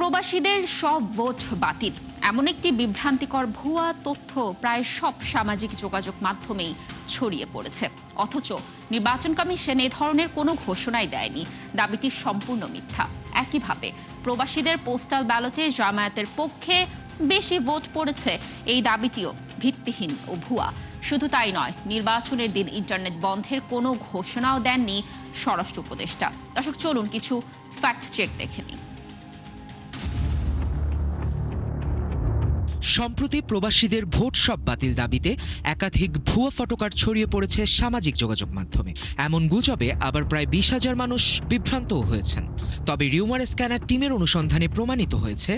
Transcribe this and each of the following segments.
প্রবাসীদের সব ভোট বাতিল এমন একটি বিভ্রান্তিকর ভুয়া তথ্য প্রায় সব সামাজিক যোগাযোগ মাধ্যমেই ছড়িয়ে পড়েছে। অথচ নির্বাচন কমিশন এ ধরনের কোনো ঘোষণাই দেয়নি। দাবিটি সম্পূর্ণ মিথ্যা। একইভাবে প্রবাসীদের পোস্টাল ব্যালটে জামায়াতের পক্ষে বেশি ভোট পড়েছে, এই দাবিটিও ভিত্তিহীন ও ভুয়া। শুধু তাই নয়, নির্বাচনের দিন ইন্টারনেট বন্ধের কোনো ঘোষণাও দেননি স্বরাষ্ট্র উপদেষ্টা। দর্শক, চলুন কিছু ফ্যাক্ট চেক দেখে নিই। সম্প্রতি প্রবাসীদের ভোট সব বাতিল দাবিতে একাধিক ভুয়া ফটোকার্ড ছড়িয়ে পড়েছে সামাজিক যোগাযোগ মাধ্যমে। এমন গুজবে আবার প্রায় 20,000 মানুষ বিভ্রান্তও হয়েছেন। তবে রিউমার স্ক্যানার টিমের অনুসন্ধানে প্রমাণিত হয়েছে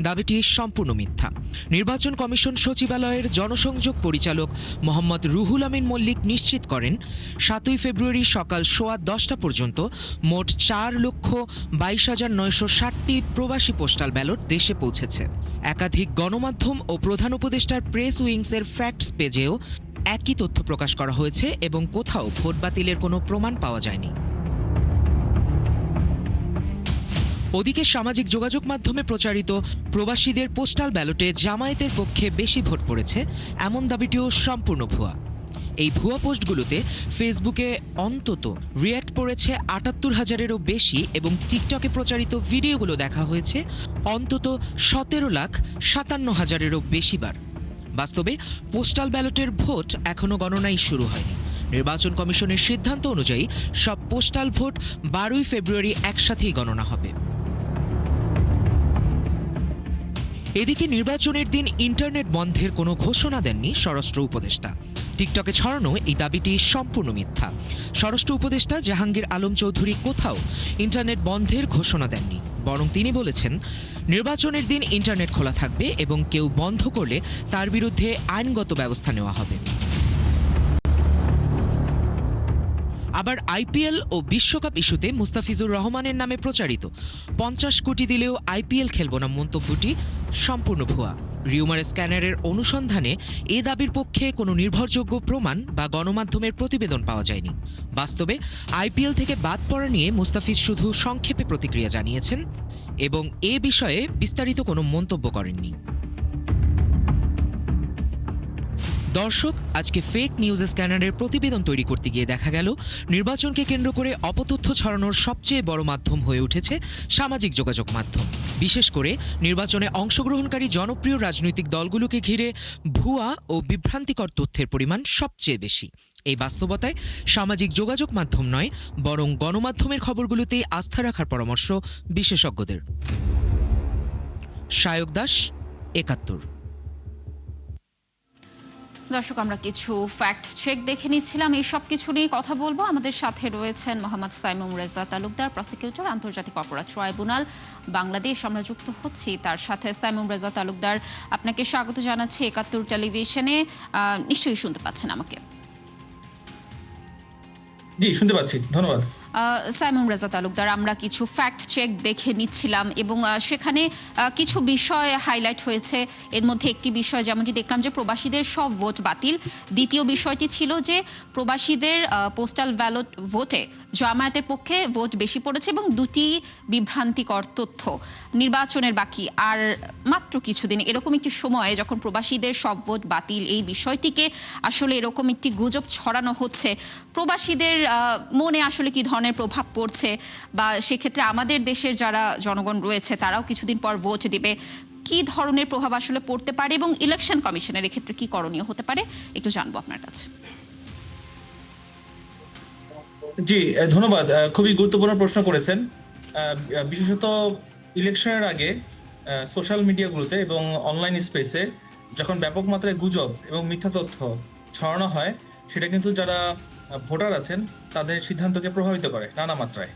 দাবিটি সম্পূর্ণ মিথ্যা। নির্বাচন কমিশন সচিবালয়ের জনসংযোগ পরিচালক মোহাম্মদ রুহুল আমিন মল্লিক নিশ্চিত করেন, 7ই ফেব্রুয়ারি সকাল 10:15 পর্যন্ত মোট 4,22,960টি প্রবাসী পোস্টাল ব্যালট দেশে পৌঁছেছে। একাধিক গণমাধ্যম ও প্রধান উপদেষ্টার প্রেস উইংসের ফ্যাক্টস পেজেও একই তথ্য প্রকাশ করা হয়েছে এবং কোথাও ভোট বাতিলের কোনো প্রমাণ পাওয়া যায়নি। ওদিকে সামাজিক যোগাযোগ মাধ্যমে প্রচারিত প্রবাসীদের পোস্টাল ব্যালটে জামায়াতের পক্ষে বেশি ভোট পড়েছে এমন দাবিটিও সম্পূর্ণ ভুয়া। এই ভুয়া পোস্টগুলোতে ফেসবুকে অন্তত রিয়্যাক্ট পড়েছে 78,000-এরও বেশি এবং টিকটকে প্রচারিত ভিডিওগুলো দেখা হয়েছে অন্তত 17,57,000-এরও বেশি বার। বাস্তবে পোস্টাল ব্যালটের ভোট এখনও গণনাই শুরু হয়নি। নির্বাচন কমিশনের সিদ্ধান্ত অনুযায়ী সব পোস্টাল ভোট 12ই ফেব্রুয়ারি একসাথেই গণনা হবে। এদিকে নির্বাচনের দিন ইন্টারনেট বন্ধের কোনো ঘোষণা দেননি স্বরাষ্ট্র উপদেষ্টা। টিকটকে ছড়ানো এই দাবিটি সম্পূর্ণ মিথ্যা। স্বরাষ্ট্র উপদেষ্টা জাহাঙ্গীর আলম চৌধুরী কোথাও ইন্টারনেট বন্ধের ঘোষণা দেননি, বরং তিনি বলেছেন নির্বাচনের দিন ইন্টারনেট খোলা থাকবে এবং কেউ বন্ধ করলে তার বিরুদ্ধে আইনগত ব্যবস্থা নেওয়া হবে। আবার আইপিএল ও বিশ্বকাপ ইস্যুতে মুস্তাফিজুর রহমানের নামে প্রচারিত 50 কোটি দিলেও আইপিএল খেলব না মন্তব্যটি সম্পূর্ণ ভুয়া। রিউমার স্ক্যানারের অনুসন্ধানে এ দাবির পক্ষে কোনো নির্ভরযোগ্য প্রমাণ বা গণমাধ্যমের প্রতিবেদন পাওয়া যায়নি। বাস্তবে আইপিএল থেকে বাদ পড়া নিয়ে মুস্তাফিজ শুধু সংক্ষেপে প্রতিক্রিয়া জানিয়েছেন এবং এ বিষয়ে বিস্তারিত কোনো মন্তব্য করেননি। দর্শক, আজকে ফেক নিউজ স্ক্যানারের প্রতিবেদন তৈরি করতে গিয়ে দেখা গেল নির্বাচনকে কেন্দ্র করে অপতথ্য ছড়ানোর সবচেয়ে বড় মাধ্যম হয়ে উঠেছে সামাজিক যোগাযোগ মাধ্যম। বিশেষ করে নির্বাচনে অংশগ্রহণকারী জনপ্রিয় রাজনৈতিক দলগুলোকে ঘিরে ভুয়া ও বিভ্রান্তিকর তথ্যের পরিমাণ সবচেয়ে বেশি। এই বাস্তবতায় সামাজিক যোগাযোগ মাধ্যম নয়, বরং গণমাধ্যমের খবরগুলোতেই আস্থা রাখার পরামর্শ বিশেষজ্ঞদের। শায়ক দাস, ৭১। দর্শক, আমরা কিছু ফ্যাক্ট চেক দেখে নিচ্ছিলাম। এই সব কিছু নিয়ে কথা বলবো। আমাদের সাথে রয়েছেন মোহাম্মদ সাইমুম রেজা তালুকদার, প্রসিকিউটর, আন্তর্জাতিক অপরাধ ট্রাইব্যুনাল বাংলাদেশ। আমরা যুক্ত হচ্ছি তার সাথে। সাইমুম রেজা তালুকদার, আপনাকে স্বাগত জানাচ্ছি ৭১ টেলিভিশনে। নিশ্চয়ই শুনতে পাচ্ছেন আমাকে? জি, শুনতে পাচ্ছি, ধন্যবাদ। সাইমুম রেজা তালুকদার, আমরা কিছু ফ্যাক্ট চেক দেখে নিচ্ছিলাম এবং সেখানে কিছু বিষয় হাইলাইট হয়েছে। এর মধ্যে একটি বিষয় যেমনটি দেখলাম যে প্রবাসীদের সব ভোট বাতিল। দ্বিতীয় বিষয়টি ছিল যে প্রবাসীদের পোস্টাল ব্যালট ভোটে জামায়াতের পক্ষে ভোট বেশি পড়েছে এবং দুটি বিভ্রান্তিকর তথ্য। নির্বাচনের বাকি আর মাত্র কিছুদিন, এরকম একটি সময়ে যখন প্রবাসীদের সব ভোট বাতিল, এই বিষয়টিকে আসলে এরকম একটি গুজব ছড়ানো হচ্ছে, প্রবাসীদের মনে আসলে কি ধরনের প্রভাব পড়ছে বা সেক্ষেত্রে আমাদের দেশের যারা জনগণ রয়েছে তারাও কিছুদিন পর ভোট দিবে, কি ধরনের প্রভাব আসলে পড়তে পারে এবং ইলেকশন কমিশনের এক্ষেত্রে কি করণীয় হতে পারে, একটু জানবো আপনার কাছে। জি, ধন্যবাদ। খুবই গুরুত্বপূর্ণ প্রশ্ন করেছেন। বিশেষত ইলেকশনের আগে সোশ্যাল মিডিয়াগুলোতে এবং অনলাইন স্পেসে যখন ব্যাপক মাত্রায় গুজব এবং মিথ্যা তথ্য ছড়ানো হয়, সেটা কিন্তু যারা ভোটার আছেন তাদের সিদ্ধান্তকে প্রভাবিত করে নানা মাত্রায়।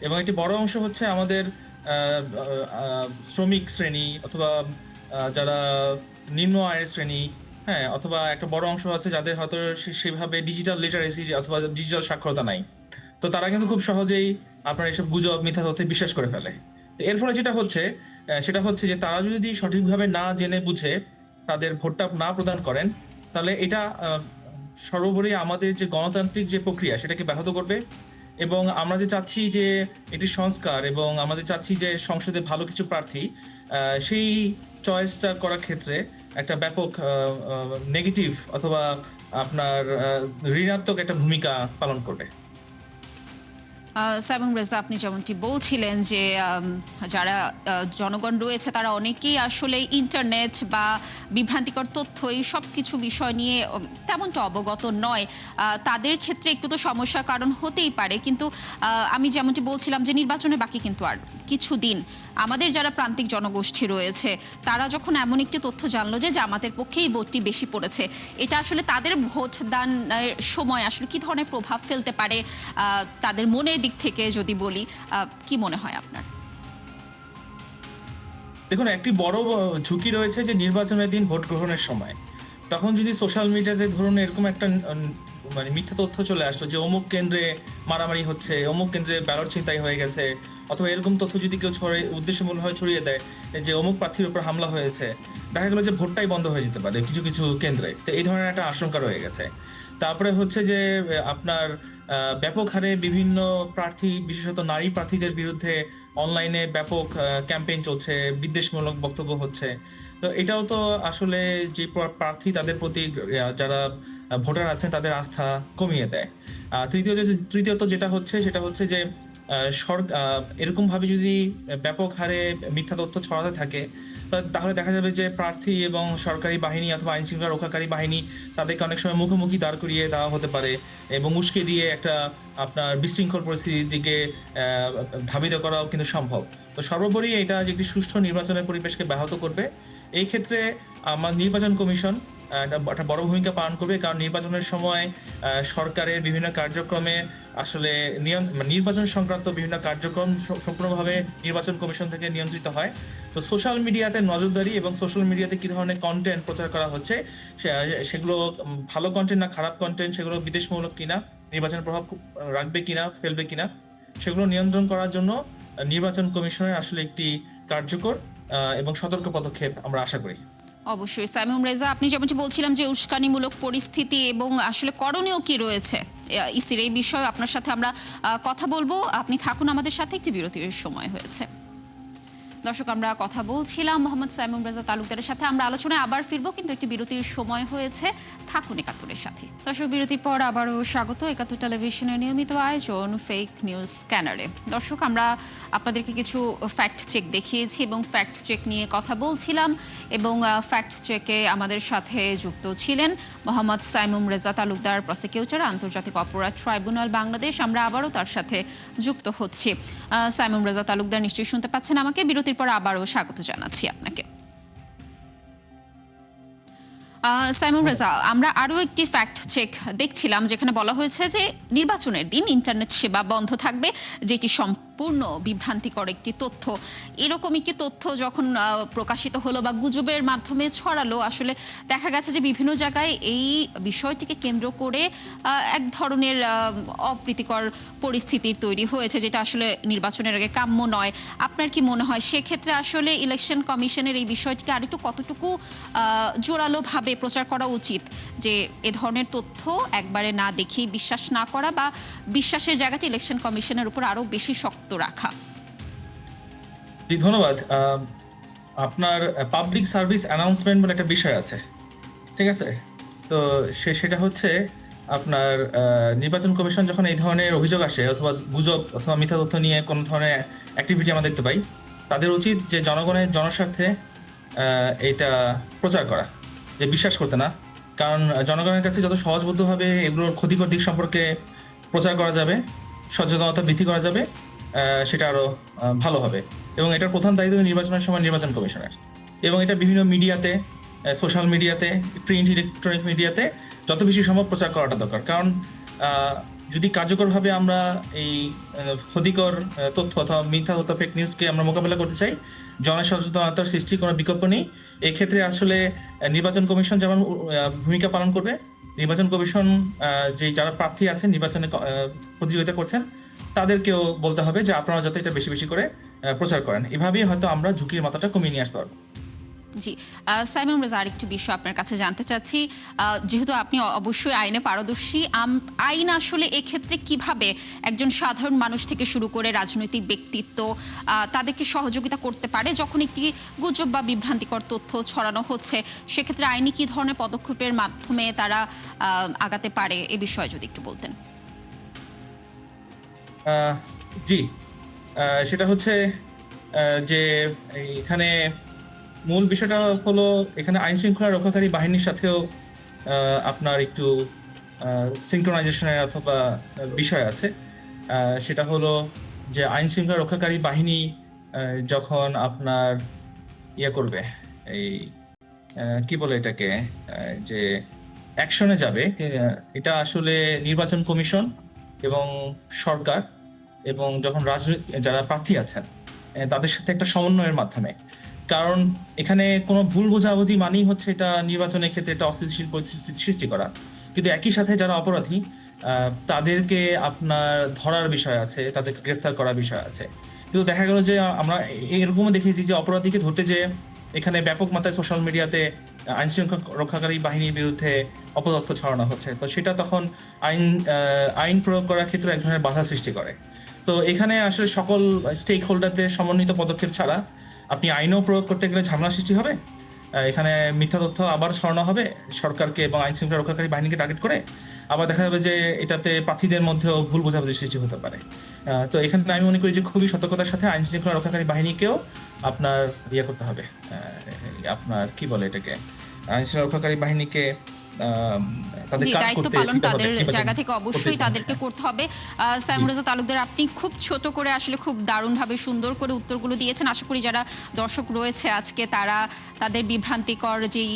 এবং একটি বড় অংশ হচ্ছে আমাদের শ্রমিক শ্রেণী অথবা যারা নিম্ন আয়ের শ্রেণী, হ্যাঁ, অথবা একটা বড় অংশ আছে যাদের হয়তো সেভাবে ডিজিটাল লিটারেসি অথবা ডিজিটাল সাক্ষরতা নাই। তো তারা কিন্তু খুব সহজেই আপনার এসব গুজব মিথ্যা তথ্যে বিশ্বাস করে ফেলে। তো এর ফলে যেটা হচ্ছে সেটা হচ্ছে যে তারা যদি সঠিকভাবে না জেনে বুঝে তাদের ভোটটা না প্রদান করেন, তাহলে এটা সর্বোপরি আমাদের যে গণতান্ত্রিক যে প্রক্রিয়া সেটাকে ব্যাহত করবে এবং আমরা যে চাচ্ছি যে এটি সংস্কার এবং আমরা যে চাচ্ছি যে সংসদে ভালো কিছু প্রার্থী, সেই চয়েসটা করার ক্ষেত্রে একটা ব্যাপক নেগেটিভ অথবা আপনার ঋণাত্মক একটা ভূমিকা পালন করবে। সাইমুম রেজা, আপনি যেমনটি বলছিলেন যে যারা জনগণ রয়েছে তারা অনেকেই আসলে ইন্টারনেট বা বিভ্রান্তিকর তথ্য এই সব কিছু বিষয় নিয়ে তেমনটা অবগত নয়। তাদের ক্ষেত্রে একটু তো সমস্যার কারণ হতেই পারে, কিন্তু আমি যেমনটি বলছিলাম যে নির্বাচনের বাকি কিন্তু আর কিছুদিন। আমাদের যারা প্রান্তিক জনগোষ্ঠী রয়েছে তারা যখন এমন একটি তথ্য জানলো যে জামাতের পক্ষেই ভোটটি বেশি পড়েছে, এটা আসলে তাদের ভোট দানের সময় আসলে কি ধরনের প্রভাব ফেলতে পারে তাদের মনের দিক থেকে যদি বলি, কি মনে হয় আপনার? দেখুন, একটি বড় ঝুঁকি রয়েছে যে নির্বাচনের দিন ভোট গ্রহণের সময় তখন যদি সোশ্যাল মিডিয়াতে ধরুন এরকম একটা মানে মিথ্যা তথ্য চলে আসলো যে অমুক কেন্দ্রে মারামারি হচ্ছে, অমুক কেন্দ্রে ব্যালট ছিনতাই হয়ে গেছে, অথবা এরকম তথ্য যদি কেউ উদ্দেশ্যমূলকভাবে ছড়িয়ে দেয় যে অমুক প্রার্থীর উপর হামলা হয়েছে, দেখা গেলো যে ভোটটাই বন্ধ হয়ে যেতে পারে কিছু কিছু কেন্দ্রে। তো এই ধরনের একটা আশঙ্কা রয়ে গেছে। তারপরে হচ্ছে যে আপনার ব্যাপক হারে বিভিন্ন প্রার্থী, বিশেষত নারী প্রার্থীদের বিরুদ্ধে অনলাইনে ব্যাপক ক্যাম্পেইন চলছে, বিদ্বেষমূলক বক্তব্য হচ্ছে। তো এটাও তো আসলে যে প্রার্থী তাদের প্রতি যারা ভোটার আছেন তাদের আস্থা কমিয়ে দেয়। তৃতীয়ত যেটা হচ্ছে সেটা হচ্ছে যে এরকম ভাবে যদি ব্যাপক হারে মিথ্যা তথ্য ছড়াতে থাকে তাহলে দেখা যাবে যে প্রার্থী এবং সরকারি বাহিনী অথবা আইন শৃঙ্খলা রক্ষাকারী বাহিনী তাদেরকে অনেক সময় মুখোমুখি দাঁড় করিয়ে দেওয়া হতে পারে এবং উস্কে দিয়ে একটা আপনার বিশৃঙ্খল পরিস্থিতির দিকে ধাবিত করাও কিন্তু সম্ভব। তো সর্বোপরি এটা যে একটি সুষ্ঠু নির্বাচনের পরিবেশকে ব্যাহত করবে। এই ক্ষেত্রে আমার নির্বাচন কমিশন একটা বড় ভূমিকা পালন করবে, কারণ নির্বাচনের সময় সরকারের বিভিন্ন কার্যক্রমে আসলে নির্বাচন সংক্রান্ত বিভিন্ন কার্যক্রম সম্পূর্ণভাবে নির্বাচন কমিশন থেকে নিয়ন্ত্রিত হয়। তো সোশ্যাল মিডিয়াতে নজরদারি এবং সোশ্যাল মিডিয়াতে কি ধরনের কন্টেন্ট প্রচার করা হচ্ছে, সেগুলো ভালো কন্টেন্ট না খারাপ কন্টেন্ট, সেগুলো বিদ্বেষমূলক কিনা, নির্বাচনের প্রভাব রাখবে কিনা, ফেলবে কিনা, সেগুলো নিয়ন্ত্রণ করার জন্য নির্বাচন কমিশনের আসলে একটি কার্যকর এবং সতর্ক পদক্ষেপ আমরা আশা করি। অবশ্যই সাইমুম রেজা, আপনি যেমনটি বলছিলাম যে উস্কানিমূলক পরিস্থিতি এবং আসলে করণীয় কি রয়েছে ইসির, এই বিষয়ে আপনার সাথে আমরা কথা বলবো। আপনি থাকুন আমাদের সাথে, একটি বিরতির সময় হয়েছে। দর্শক, আমরা কথা বলছিলাম মোহাম্মদ সাইমুম রেজা তালুকদারের সাথে। আমরা আলোচনায় আবার ফিরবো, কিন্তু একটি বিরতির সময় হয়েছে। থাকুন একাত্তরের সাথে। দর্শক, বিরতির পর আবারও স্বাগত একাত্তর টেলিভিশনের নিয়মিত আয়োজন ফেক নিউজ স্ক্যানারে। দর্শক, আমরা আপনাদেরকে কিছু ফ্যাক্ট চেক দেখিয়েছি এবং ফ্যাক্ট চেক নিয়ে কথা বলছিলাম, এবং ফ্যাক্ট চেকে আমাদের সাথে যুক্ত ছিলেন মোহাম্মদ সাইমুম রেজা তালুকদার, প্রসিকিউটর, আন্তর্জাতিক অপরাধ ট্রাইব্যুনাল বাংলাদেশ। আমরা আবারও তার সাথে যুক্ত হচ্ছি। সাইমুম রেজা তালুকদার, নিশ্চয়ই শুনতে পাচ্ছেন আমাকে? বিরতির পর আবারও স্বাগত জানাচ্ছি আপনাকে। সাইমুম রেজা, আমরা আরও একটি ফ্যাক্ট চেক দেখছিলাম যেখানে বলা হয়েছে যে নির্বাচনের দিন ইন্টারনেট সেবা বন্ধ থাকবে, যেটি সম্পূর্ণ বিভ্রান্তিকর একটি তথ্য। এরকম একটি তথ্য যখন প্রকাশিত হলো বা গুজবের মাধ্যমে ছড়ালো, আসলে দেখা গেছে যে বিভিন্ন জায়গায় এই বিষয়টিকে কেন্দ্র করে এক ধরনের অপ্রীতিকর পরিস্থিতির তৈরি হয়েছে, যেটা আসলে নির্বাচনের আগে কাম্য নয়। আপনার কি মনে হয় সেক্ষেত্রে আসলে ইলেকশন কমিশনের এই বিষয়টিকে আরেকটু কতটুকু জোরালোভাবে প্রচার করা উচিত, যে এ ধরনের তথ্য একবারে না দেখেই বিশ্বাস না করা, বা বিশ্বাসের জায়গাটা ইলেকশন কমিশনের উপর আরো বেশি শক্ত রাখা? ধন্যবাদ। আপনার পাবলিক সার্ভিস অ্যানাউন্সমেন্ট বলে একটা বিষয় আছে, ঠিক আছে? তো সেটা হচ্ছে আপনার নির্বাচন কমিশন যখন এই ধরনের অভিযোগ আসে অথবা গুজব অথবা মিথ্যা তথ্য নিয়ে কোনো ধরনের অ্যাক্টিভিটি আমরা দেখতে পাই, তাদের উচিত যে জনগণের জনস্বার্থে এটা প্রচার করা, যে বিশ্বাস করতে না। কারণ জনগণের কাছে যত সহজবদ্ধভাবে এগুলোর ক্ষতিকর দিক সম্পর্কে প্রচার করা যাবে, সচেতনতা বৃদ্ধি করা যাবে, সেটা আরও ভালো হবে। এবং এটার প্রধান দায়িত্ব নির্বাচনের সময় নির্বাচন কমিশনের, এবং এটা বিভিন্ন মিডিয়াতে, সোশ্যাল মিডিয়াতে, প্রিন্ট ইলেকট্রনিক মিডিয়াতে যত বেশি সম্ভব প্রচার করাটা দরকার। কারণ যদি কার্যকরভাবে আমরা এই ক্ষতিকর তথ্য অথবা মিথ্যা তথ্য, ফেক নিউজকে আমরা মোকাবেলা করতে চাই, জনসচেতনতার সৃষ্টির কোনো বিকল্প নেই। এক্ষেত্রে আসলে নির্বাচন কমিশন যেমন ভূমিকা পালন করবে, নির্বাচন কমিশন যে যারা প্রার্থী আছেন নির্বাচনে প্রতিযোগিতা করছেন তাদেরকেও বলতে হবে যে আপনারা যাতে এটা বেশি বেশি করে প্রচার করেন। এভাবেই হয়তো আমরা ঝুঁকির মাত্রাটা কমিয়ে নিয়ে আসতে পারবো। জি, সাইমুম রেজা আরেকটু বিষয় আপনার কাছে জানতে চাচ্ছি। যেহেতু আপনি অবশ্যই আইনে পারদর্শী, আইন আসলে এক্ষেত্রে কিভাবে একজন সাধারণ মানুষ থেকে শুরু করে রাজনৈতিক ব্যক্তিত্ব তাদেরকে সহযোগিতা করতে পারে যখন একটি গুজব বা বিভ্রান্তিকর তথ্য ছড়ানো হচ্ছে, সেক্ষেত্রে আইনি কী ধরনের পদক্ষেপের মাধ্যমে তারা আগাতে পারে, এ বিষয়ে যদি একটু বলতেন। জি, সেটা হচ্ছে যে এখানে মূল বিষয়টা হলো এখানে আইন শৃঙ্খলা রক্ষাকারী বাহিনীর সাথেও আপনার একটু সিনক্রোনাইজেশনের অথবা বিষয় আছে। সেটা হলো যে আইন শৃঙ্খলা রক্ষাকারী বাহিনী যখন আপনার করবে, এই কি বলে এটাকে, যে অ্যাকশনে যাবে, এটা আসলে নির্বাচন কমিশন এবং সরকার এবং যখন রাজনৈতিক যারা প্রার্থী আছেন তাদের সাথে একটা সমন্বয়ের মাধ্যমে। কারণ এখানে কোনো ভুল বোঝাবুঝি মানেই হচ্ছে এটা নির্বাচনের ক্ষেত্রে একটা অস্থিতিশীল পরিস্থিতি সৃষ্টি করা, কিন্তু একই সাথে যারা অপরাধী তাদেরকে আপনার ধরার বিষয় আছে, তাদেরকে গ্রেফতার করার বিষয় আছে। কিন্তু দেখা গেল যে আমরা এরকমও দেখেছি যে অপরাধীকে ধরতে যে এখানে ব্যাপক মাত্রায় সোশ্যাল মিডিয়াতে আইন শৃঙ্খলা রক্ষাকারী বাহিনীর বিরুদ্ধে অপতথ্য ছড়ানো হচ্ছে, তো সেটা তখন আইন প্রয়োগ করার ক্ষেত্রে এক ধরনের বাধা সৃষ্টি করে। তো এখানে আসলে সকল স্টেক হোল্ডারদের সমন্বিত পদক্ষেপ ছাড়া আপনি আইনও প্রয়োগ করতে গেলে ঝামেলা সৃষ্টি হবে। এখানে মিথ্যা তথ্য আবার ছড়ানো হবে সরকারকে এবং আইন শৃঙ্খলা রক্ষাকারী বাহিনীকে টার্গেট করে। আবার দেখা যাবে যে এটাতে প্রার্থীদের মধ্যেও ভুল বোঝাবুঝি সৃষ্টি হতে পারে। তো এখানে আমি মনে করি যে খুবই সতর্কতার সাথে আইন শৃঙ্খলা রক্ষাকারী বাহিনীকেও আপনার করতে হবে। আপনার কি বলে এটাকে, আইন শৃঙ্খলা রক্ষাকারী বাহিনীকে তাদের জি, কাজ দায়িত্ব করতে পালন দিতে হবে, তাদের নির্বাচন জায়গা থেকে অবশ্যই করতে তাদেরকে হবে। করতে হবে। সাইমুম রেজা তালুকদার, আপনি খুব ছোট করে আসলে খুব দারুণভাবে সুন্দর করে উত্তরগুলো দিয়েছেন। আশা করি যারা দর্শক রয়েছে আজকে তারা তাদের বিভ্রান্তিকর যেই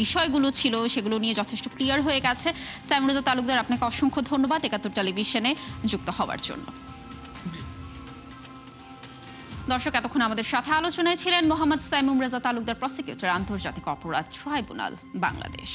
বিষয়গুলো ছিল সেগুলো নিয়ে যথেষ্ট ক্লিয়ার হয়ে গেছে। সাইমুম রেজা তালুকদার, আপনাকে অসংখ্য ধন্যবাদ ৭১ টেলিভিশনে যুক্ত হওয়ার জন্য। দর্শক, এতক্ষণ আমাদের সাথে আলোচনায় ছিলেন মোহাম্মদ সাইমুম রেজা তালুকদার, প্রসিকিউটর, আন্তর্জাতিক অপরাধ ট্রাইব্যুনাল, বাংলাদেশ।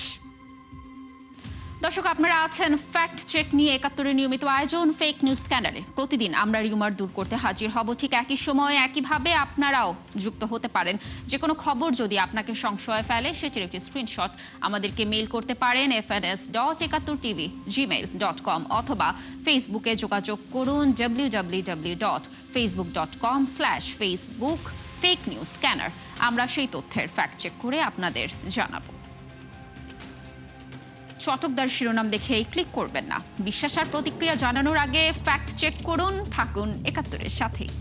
দর্শক, আপনারা আছেন ফ্যাক্ট চেক নিয়ে ৭১-এর নিয়মিত আয়োজন ফেক নিউজ স্ক্যানারে। প্রতিদিন আমরা রিউমার দূর করতে হাজির হব, ঠিক একই সময়ে একইভাবে আপনারাও যুক্ত হতে পারেন। যে কোনো খবর যদি আপনাকে সংশয় ফেলে সেটির একটি স্ক্রিনশট আমাদেরকে মেইল করতে পারেন fns.71tv@gmail.com অথবা ফেসবুকে যোগাযোগ করুন www.facebook.com/facebook ফেক নিউজ স্ক্যানার। আমরা সেই তথ্যের ফ্যাক্ট চেক করে আপনাদের জানাবো। চটকদার শিরোনাম দেখে ক্লিক করবেন না। বিশ্বাস আর প্রতিক্রিয়া জানানোর আগে ফ্যাক্ট চেক করুন। থাকুন ৭১-এর সাথেই।